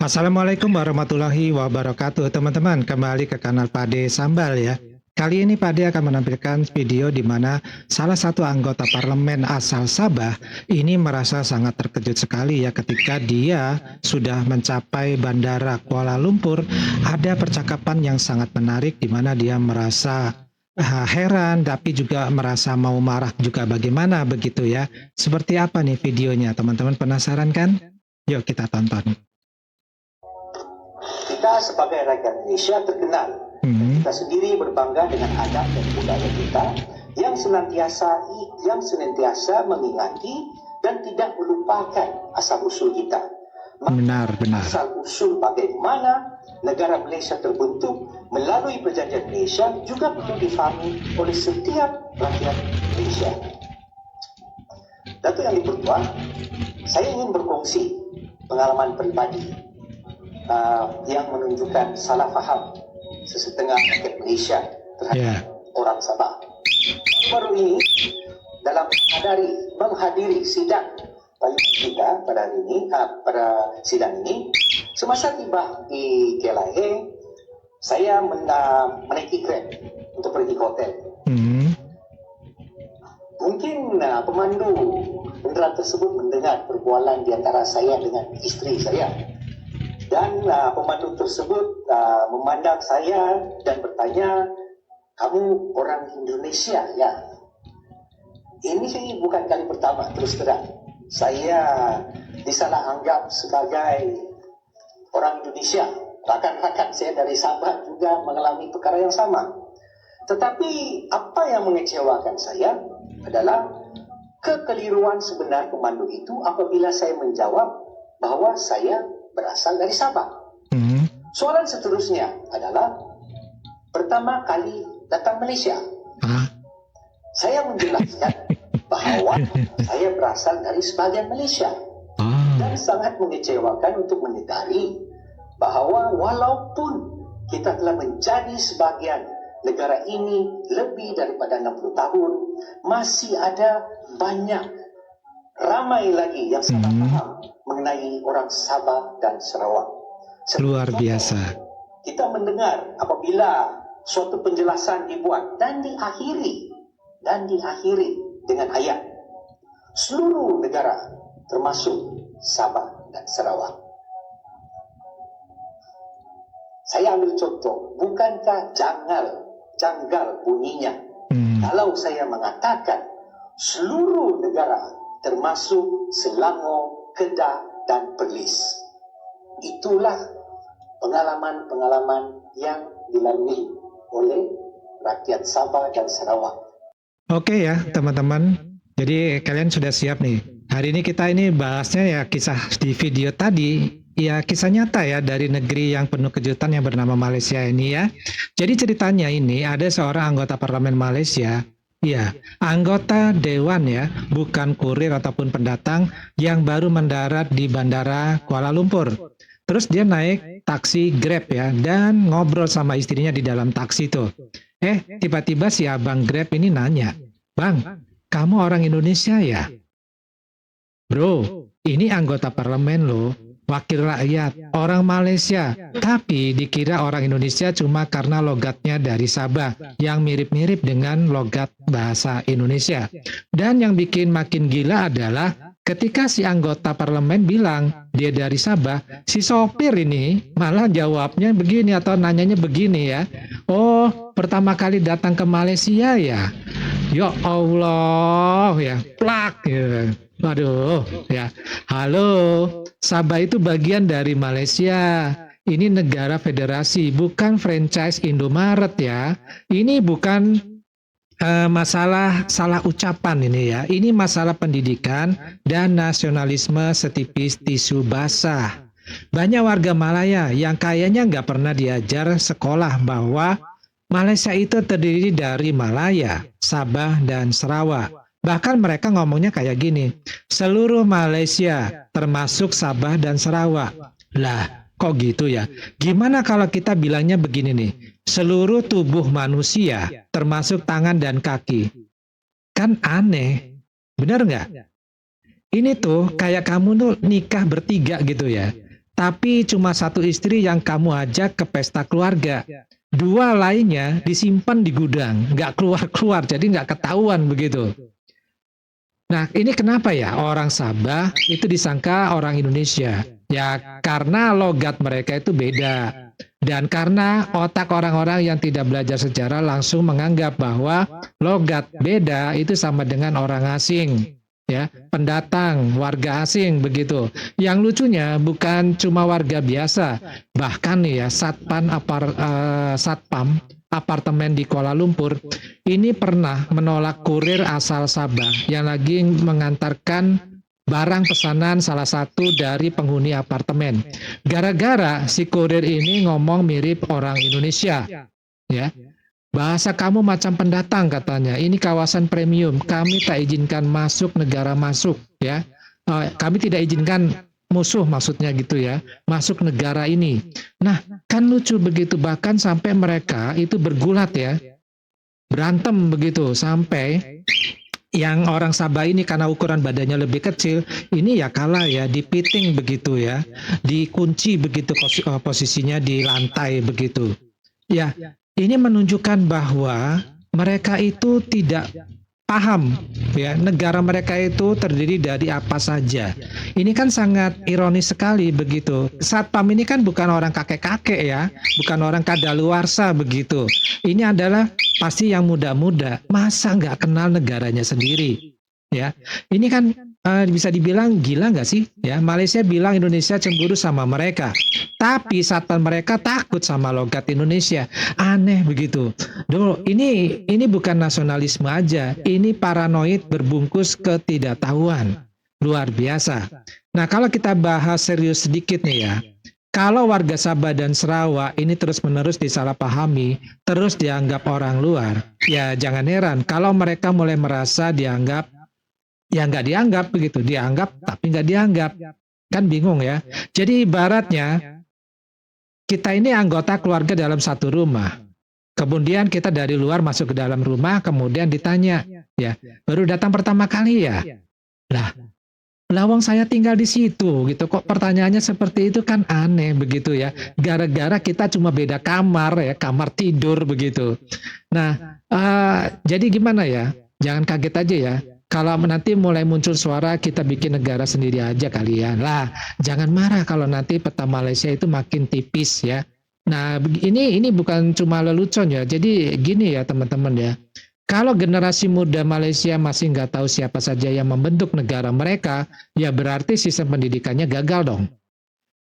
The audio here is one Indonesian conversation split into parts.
Assalamualaikum warahmatullahi wabarakatuh, teman-teman. Kembali ke kanal Pade Sambal ya. Kali ini Pade akan menampilkan video di mana salah satu anggota parlemen asal Sabah ini merasa sangat terkejut sekali ya ketika dia sudah mencapai Bandara Kuala Lumpur. Ada percakapan yang sangat menarik di mana dia merasa heran tapi juga merasa mau marah juga, bagaimana begitu ya. Seperti apa nih videonya, teman-teman penasaran kan? Yuk kita tonton. Kita sebagai rakyat Indonesia terkenal. Kita sendiri berbangga dengan adat dan budaya kita yang senantiasa mengingati dan tidak melupakan asal usul kita. Benar. Asal usul bagaimana negara Malaysia terbentuk melalui perjanjian Malaysia juga perlu difahami oleh setiap rakyat Malaysia. Datuk Yang di-Pertua, saya ingin berkongsi pengalaman pribadi yang menunjukkan salah faham sesetengah rakyat Malaysia terhadap orang Sabah. Baru ini dalam menghadiri sidang kita pada hari ini, pada sidang ini, semasa tiba di KLIA, saya menaiki Grab untuk pergi ke hotel. Mungkin pemandu kenderaan tersebut mendengar perbualan di antara saya dengan isteri saya. Dan pemandu tersebut memandang saya dan bertanya, "Kamu orang Indonesia ya?" Ini bukan kali pertama, terus terang. Saya disalah anggap sebagai orang Indonesia. Rakan-rakan saya dari Sabah juga mengalami perkara yang sama. Tetapi apa yang mengecewakan saya adalah kekeliruan sebenar pemandu itu apabila saya menjawab bahwa saya berasal dari Sabah. Soalan seterusnya adalah, pertama kali datang Malaysia. Saya menjelaskan bahwa saya berasal dari sebahagian Malaysia. Dan sangat mengecewakan untuk menyedari bahwa walaupun kita telah menjadi sebahagian negara ini lebih daripada 60 tahun, masih ada ramai lagi yang salah paham mengenai orang Sabah dan Sarawak. Luar biasa. Kita mendengar apabila suatu penjelasan dibuat dan diakhiri dengan ayat seluruh negara termasuk Sabah dan Sarawak. Saya ambil contoh, bukankah janggal bunyinya kalau saya mengatakan seluruh negara termasuk Selangor, Kedah dan Perlis. Itulah pengalaman-pengalaman yang dilalui oleh rakyat Sabah dan Sarawak. Oke ya teman-teman, jadi kalian sudah siap nih. Hari ini kita bahasnya ya kisah di video tadi, ya kisah nyata ya dari negeri yang penuh kejutan yang bernama Malaysia ini ya. Jadi ceritanya ini ada seorang anggota parlemen Malaysia. Ya, anggota dewan ya, bukan kurir ataupun pendatang yang baru mendarat di Bandara Kuala Lumpur. Terus dia naik taksi Grab ya, dan ngobrol sama istrinya di dalam taksi tuh. Tiba-tiba si abang Grab ini nanya, "Bang, kamu orang Indonesia ya?" "Bro, ini anggota parlemen loh, wakil rakyat, orang Malaysia, tapi dikira orang Indonesia cuma karena logatnya dari Sabah yang mirip-mirip dengan logat bahasa Indonesia." Dan yang bikin makin gila adalah ketika si anggota parlemen bilang dia dari Sabah, si sopir ini malah jawabnya begini atau nanyanya begini ya, "Oh, pertama kali datang ke Malaysia ya?" Ya Allah ya, plak gitu. Waduh ya, halo, Sabah itu bagian dari Malaysia. Ini negara federasi, bukan franchise Indomaret ya. Ini bukan masalah salah ucapan ini ya. Ini masalah pendidikan dan nasionalisme setipis tisu basah. Banyak warga Malaya yang kayaknya nggak pernah diajar sekolah bahwa Malaysia itu terdiri dari Malaya, Sabah, dan Sarawak. Bahkan mereka ngomongnya kayak gini, seluruh Malaysia termasuk Sabah dan Sarawak. Lah, kok gitu ya? Gimana kalau kita bilangnya begini nih, seluruh tubuh manusia termasuk tangan dan kaki? Kan aneh, benar nggak? Ini tuh kayak kamu tuh nikah bertiga gitu ya. tapi cuma satu istri yang kamu ajak ke pesta keluarga. Dua lainnya disimpan di gudang, nggak keluar-keluar, jadi nggak ketahuan begitu. Nah, ini kenapa ya orang Sabah itu disangka orang Indonesia? Ya, karena logat mereka itu beda. Dan karena otak orang-orang yang tidak belajar sejarah langsung menganggap bahwa logat beda itu sama dengan orang asing. Ya, pendatang, warga asing begitu. Yang lucunya bukan cuma warga biasa, bahkan nih ya satpam apartemen di Kuala Lumpur ini pernah menolak kurir asal Sabah yang lagi mengantarkan barang pesanan salah satu dari penghuni apartemen. Gara-gara si kurir ini ngomong mirip orang Indonesia, ya. Bahasa kamu macam pendatang katanya. Ini kawasan premium. Kami tak izinkan masuk negara masuk, ya. Kami tidak izinkan musuh maksudnya gitu ya, masuk negara ini. Nah, kan lucu begitu, bahkan sampai mereka itu bergulat ya, berantem begitu, sampai yang orang Sabah ini karena ukuran badannya lebih kecil, ini ya kalah ya, dipiting begitu ya, dikunci begitu posisinya di lantai begitu. Ya, ini menunjukkan bahwa mereka itu tidak paham ya, negara mereka itu terdiri dari apa saja. Ini kan sangat ironis sekali begitu. Satpam ini kan bukan orang kakek-kakek ya, bukan orang kadaluarsa begitu. Ini adalah pasti yang muda-muda. Masa nggak kenal negaranya sendiri? Ya, ini kan bisa dibilang gila nggak sih? Ya, Malaysia bilang Indonesia cemburu sama mereka, tapi satpam mereka takut sama logat Indonesia. Aneh begitu. Duh, ini bukan nasionalisme aja, ini paranoid berbungkus ketidaktahuan. Luar biasa. Nah, kalau kita bahas serius sedikit nih ya. Kalau warga Sabah dan Sarawak ini terus-menerus disalahpahami, terus dianggap orang luar, ya jangan heran kalau mereka mulai merasa dianggap, ya nggak dianggap begitu, dianggap tapi nggak dianggap. Kan bingung ya. Jadi ibaratnya, kita ini anggota keluarga dalam satu rumah. Kemudian kita dari luar masuk ke dalam rumah, kemudian ditanya, ya baru datang pertama kali ya? Lah, lawang saya tinggal di situ gitu, kok pertanyaannya seperti itu, kan aneh begitu ya, gara-gara kita cuma beda kamar ya, kamar tidur begitu. Nah, jadi gimana ya, jangan kaget aja ya kalau nanti mulai muncul suara kita bikin negara sendiri aja kalian lah. Jangan marah kalau nanti peta Malaysia itu makin tipis ya. Nah, ini bukan cuma lelucon ya, jadi gini ya teman-teman ya, kalau generasi muda Malaysia masih nggak tahu siapa saja yang membentuk negara mereka, ya berarti sistem pendidikannya gagal dong.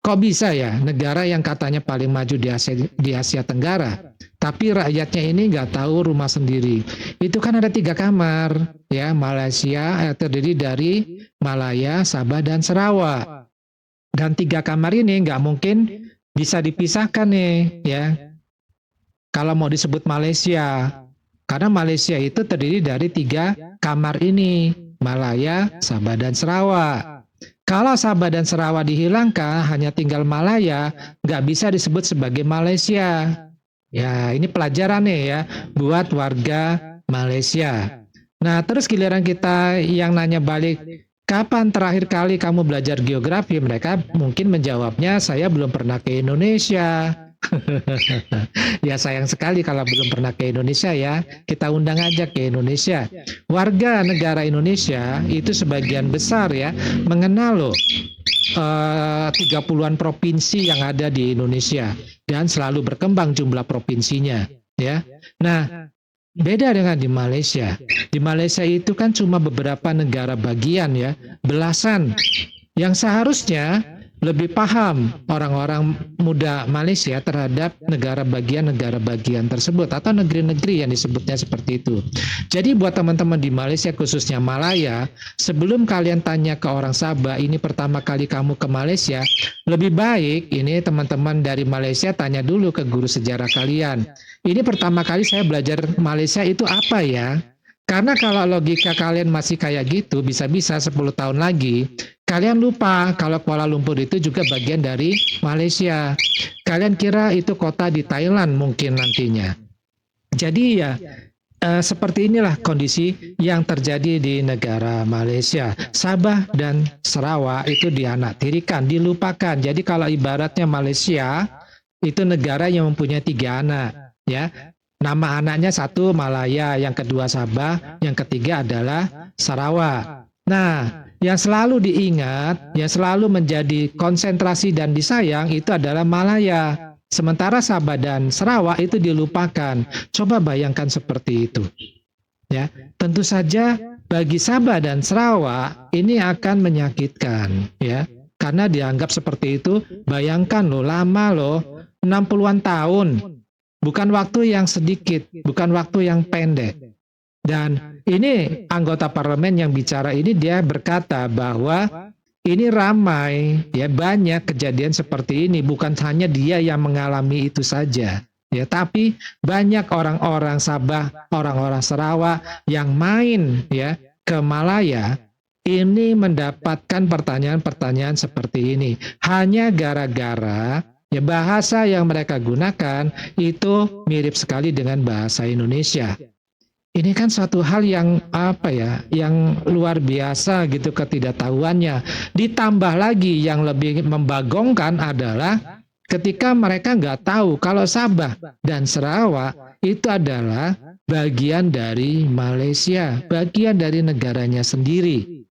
Kok bisa ya negara yang katanya paling maju di Asia Tenggara, tapi rakyatnya ini nggak tahu rumah sendiri. Itu kan ada 3 kamar, ya Malaysia terdiri dari Malaya, Sabah, dan Sarawak. Dan 3 kamar ini nggak mungkin bisa dipisahkan nih, ya. Kalau mau disebut Malaysia. Karena Malaysia itu terdiri dari 3 kamar ini, Malaya, Sabah, dan Sarawak. Kalau Sabah dan Sarawak dihilangkan, hanya tinggal Malaya, nggak bisa disebut sebagai Malaysia. Ya, ini pelajaran nih ya, buat warga Malaysia. Nah, terus giliran kita yang nanya balik, kapan terakhir kali kamu belajar geografi? Mereka mungkin menjawabnya, saya belum pernah ke Indonesia. Ya sayang sekali kalau belum pernah ke Indonesia ya. Kita undang aja ke Indonesia. Warga negara Indonesia itu sebagian besar ya mengenal loh 30-an provinsi yang ada di Indonesia dan selalu berkembang jumlah provinsinya ya. Nah, beda dengan di Malaysia. Di Malaysia itu kan cuma beberapa negara bagian ya, belasan, yang seharusnya lebih paham orang-orang muda Malaysia terhadap negara bagian tersebut atau negeri-negeri yang disebutnya seperti itu. Jadi buat teman-teman di Malaysia khususnya Malaya, sebelum kalian tanya ke orang Sabah, ini pertama kali kamu ke Malaysia, lebih baik ini teman-teman dari Malaysia tanya dulu ke guru sejarah kalian. Ini pertama kali saya belajar Malaysia itu apa ya? Karena kalau logika kalian masih kayak gitu, bisa-bisa 10 tahun lagi, kalian lupa kalau Kuala Lumpur itu juga bagian dari Malaysia. Kalian kira itu kota di Thailand mungkin nantinya. Jadi ya, seperti inilah kondisi yang terjadi di negara Malaysia. Sabah dan Sarawak itu dianaktirikan, dilupakan. Jadi kalau ibaratnya Malaysia itu negara yang mempunyai 3 anak, ya. Nama anaknya satu Malaya, yang kedua Sabah, yang ketiga adalah Sarawak. Nah, yang selalu diingat, yang selalu menjadi konsentrasi dan disayang itu adalah Malaya. Sementara Sabah dan Sarawak itu dilupakan. Coba bayangkan seperti itu. Ya, tentu saja bagi Sabah dan Sarawak ini akan menyakitkan, ya. Karena dianggap seperti itu, bayangkan loh, lama loh, 60-an tahun. Bukan waktu yang sedikit, bukan waktu yang pendek. Dan ini anggota parlemen yang bicara ini, dia berkata bahwa ini ramai, ya, banyak kejadian seperti ini. Bukan hanya dia yang mengalami itu saja, ya, tapi banyak orang-orang Sabah, orang-orang Sarawak yang main, ya, ke Malaya ini mendapatkan pertanyaan-pertanyaan seperti ini. Hanya gara-gara ya bahasa yang mereka gunakan itu mirip sekali dengan bahasa Indonesia. Ini kan suatu hal yang yang luar biasa gitu ketidaktahuannya. Ditambah lagi yang lebih membagongkan adalah ketika mereka nggak tahu kalau Sabah dan Sarawak itu adalah bagian dari Malaysia, bagian dari negaranya sendiri.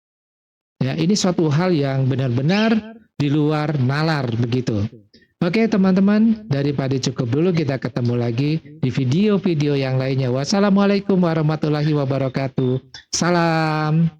Ya, ini suatu hal yang benar-benar di luar nalar begitu. Oke teman-teman, daripada cukup dulu, kita ketemu lagi di video-video yang lainnya. Wassalamualaikum warahmatullahi wabarakatuh. Salam.